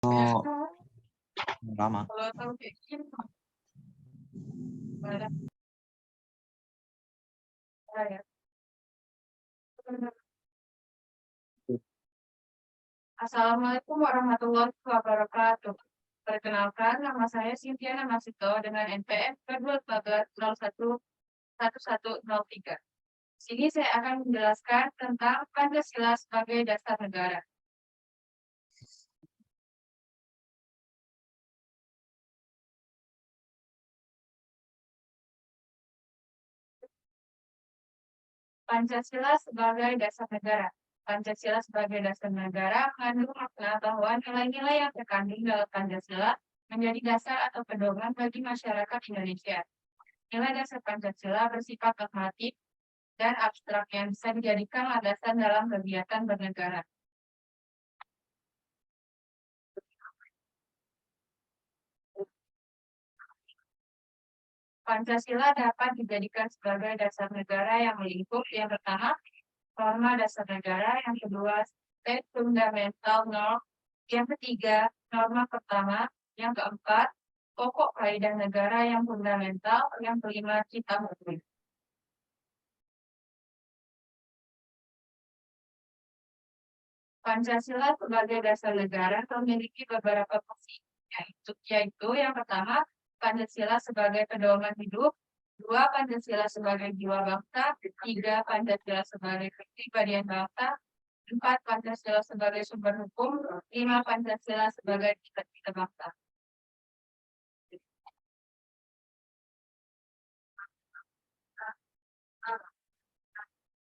Oh, lama. Kalau tahu kayak gini, pada saya. Assalamualaikum warahmatullahi wabarakatuh. Perkenalkan, nama saya Cynthia Namasito dengan NPM K12 11 Sini saya akan menjelaskan tentang Pancasila sebagai dasar negara. Pancasila sebagai dasar negara. Pancasila sebagai dasar negara mengandung makna bahwa nilai-nilai yang terkandung dalam Pancasila menjadi dasar atau pedoman bagi masyarakat Indonesia. Nilai dasar Pancasila bersifat normatif dan abstrak yang bisa dijadikan landasan dalam kegiatan bernegara. Pancasila dapat dijadikan sebagai dasar negara yang melingkup. Yang pertama, norma dasar negara. Yang kedua, state fundamental norm. Yang ketiga, norma pertama. Yang keempat, pokok kaidah negara yang fundamental. Yang kelima, cita hukum. Pancasila sebagai dasar negara memiliki beberapa fungsi, yaitu yang pertama, Pancasila sebagai pedoman hidup, dua, Pancasila sebagai jiwa bangsa, tiga, Pancasila sebagai kepribadian bangsa, empat, Pancasila sebagai sumber hukum, lima, Pancasila sebagai cita-cita bangsa.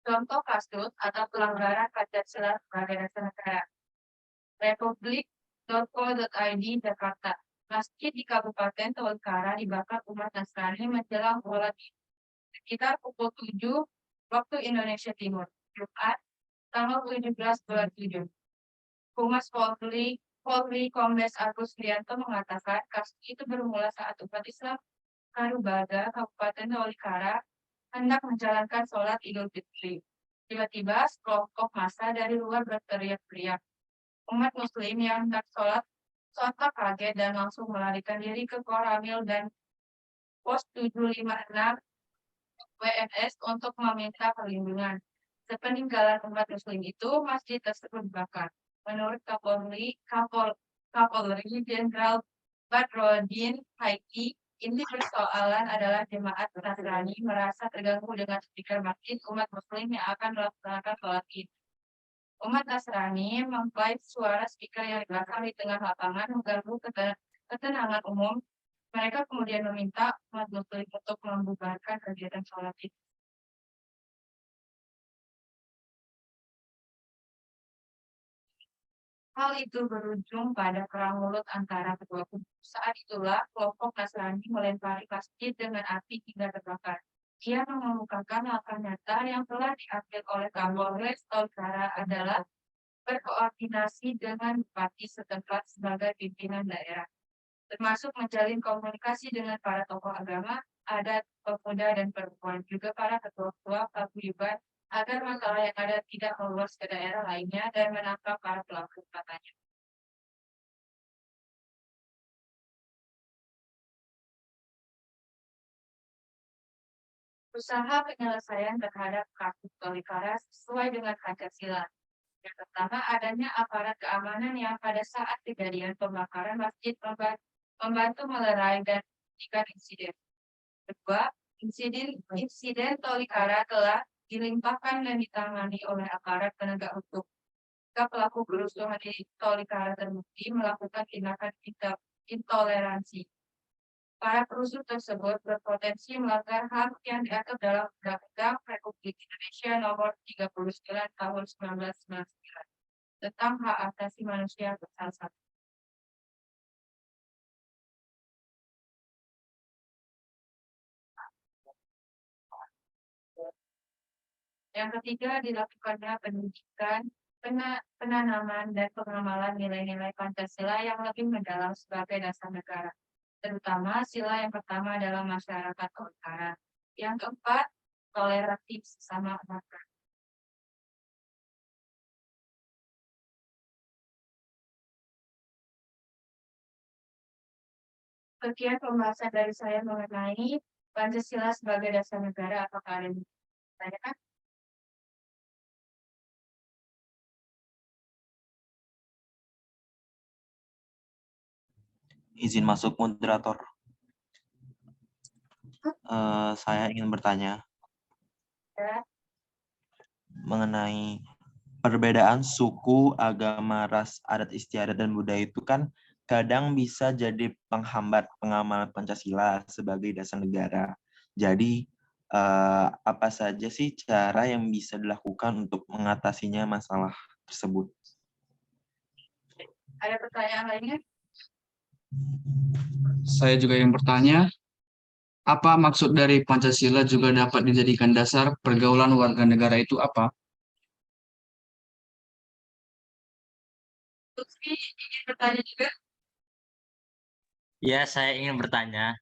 Contoh kasus atau pelanggaran Pancasila sebagai dasar negara. Republik.co.id Jakarta. Masjid di Kabupaten Tolikara dibakar umat Nasrani menjelang sholat sekitar pukul 7 waktu Indonesia Timur, Jumat, tanggal 17 bulan 7. Humas Polri Kombes Agus Rianto mengatakan kasus itu bermula saat umat Islam Karubaga, Kabupaten Tolikara, hendak menjalankan sholat Idul Fitri. Tiba-tiba sekelompok massa dari luar berteriak-teriak. Umat Muslim yang hendak sholat sontak kaget dan langsung melarikan diri ke Koramil dan pos 756 WNS untuk meminta perlindungan. Sepeninggalan umat Muslim itu, masjid tersebut dibakar. Menurut Kapolri Jenderal Badrodin Haiti, inti persoalan adalah jemaat Nasrani merasa terganggu dengan speaker masjid umat Muslim yang akan melaksanakan sholat Id. Umat Nasrani mengklaim suara speaker yang dibakar di tengah lapangan mengganggu ketenangan umum. Mereka kemudian meminta umat Muslim untuk membubarkan kegiatan sholat Id. Hal itu berujung pada perang mulut antara kedua kubu. Saat itulah kelompok Nasrani melempari masjid dengan api hingga terbakar. Ia mengemukakan langkah nyata yang telah diambil oleh Kapolres Tolikara adalah berkoordinasi dengan bupati setempat sebagai pimpinan daerah, termasuk menjalin komunikasi dengan para tokoh agama, adat, pemuda, dan perempuan, juga para ketua-ketua paguyuban, agar masalah yang ada tidak meluas ke daerah lainnya dan menangkap para pelaku, katanya. Usaha penyelesaian terhadap kasus Tolikara sesuai dengan Pancasila. Yang pertama, adanya aparat keamanan yang pada saat kejadian pembakaran masjid membantu melerai dan menghentikan insiden. Kedua, insiden Tolikara telah dilimpahkan dan ditangani oleh aparat penegak hukum. Jika pelaku kerusuhan di Tolikara terbukti melakukan tindakan intoleransi, para perusuh tersebut berpotensi melanggar HAM yang diatur dalam Undang-Undang Republik Indonesia Nomor 39 Tahun 1999 tentang hak asasi manusia pasal 1. Yang ketiga, dilakukannya pendidikan, penanaman, dan pengamalan nilai-nilai Pancasila yang lebih mendalam sebagai dasar negara. Terutama sila yang pertama dalam masyarakat Tolikara. Yang keempat, toleransi sesama umat. Sekian pembahasan dari saya mengenai Pancasila sebagai dasar negara. Apakah ada yang ditanyakan? Izin masuk moderator. Saya ingin bertanya Ya. mengenai perbedaan suku, agama, ras, adat istiadat, dan budaya itu kan kadang bisa jadi penghambat pengamalan Pancasila sebagai dasar negara. Jadi, apa saja sih cara yang bisa dilakukan untuk mengatasinya masalah tersebut? Ada pertanyaan lainnya? Saya juga yang bertanya, apa maksud dari Pancasila juga dapat dijadikan dasar pergaulan warga negara itu apa? Lutfi ingin bertanya juga. Ya, saya ingin bertanya,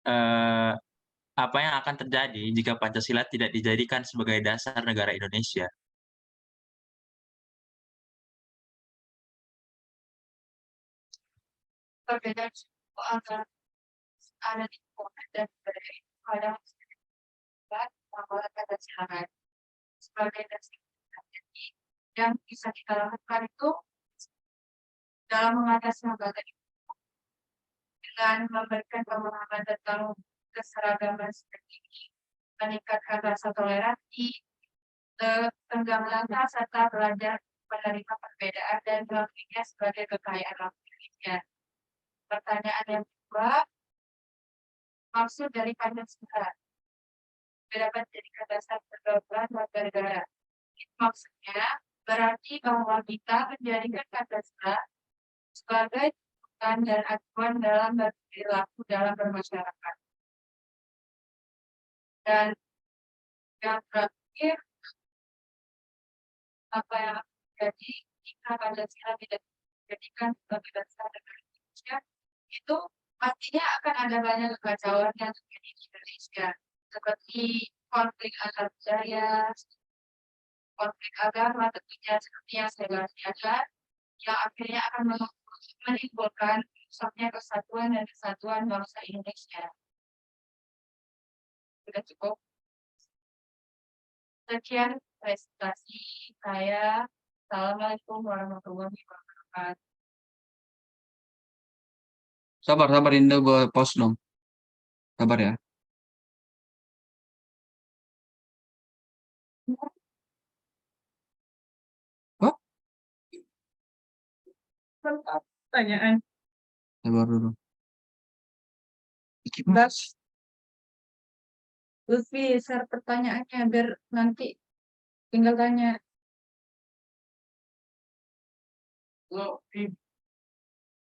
eh, apa yang akan terjadi jika Pancasila tidak dijadikan sebagai dasar negara Indonesia? Perbedaan suku antara adat istiadat dan budaya itu kadang disebabkan oleh Pancasila sebagai dasar negara. Jadi, yang bisa kita lakukan itu dalam mengatasi hambatan itu dengan memberikan pemahaman tentang keseragaman seperti ini, meningkatkan rasa toleransi, tenggang langkah serta belajar menerima perbedaan dan mengakuinya sebagai kekayaan alam Indonesia. Pertanyaan yang kedua, maksud dari Pancasila dapat dijadikan dasar pergaulan warga negara. Itu maksudnya berarti bahwa kita menjadikan Pancasila sebagai tuntutan dan acuan dalam berperilaku dalam bermasyarakat. Dan yang terakhir, apa yang terjadi jika Pancasila tidak dijadikan sebagai dasar negara Indonesia, itu pastinya akan ada banyak kekacauan yang terjadi di Indonesia, seperti konflik antar budaya, konflik agama tentunya seperti yang saya bahas di atas, yang akhirnya akan menimbulkan rusaknya kesatuan dan kesatuan bangsa Indonesia. Sudah cukup. Sekian presentasi saya. Assalamualaikum warahmatullahi wabarakatuh. Sabar, Indah, gue pause dong. Sabar ya. Apa? Pertanyaan. Sabar dulu. Bas. Lutfi, share pertanyaannya biar nanti tinggal tanya.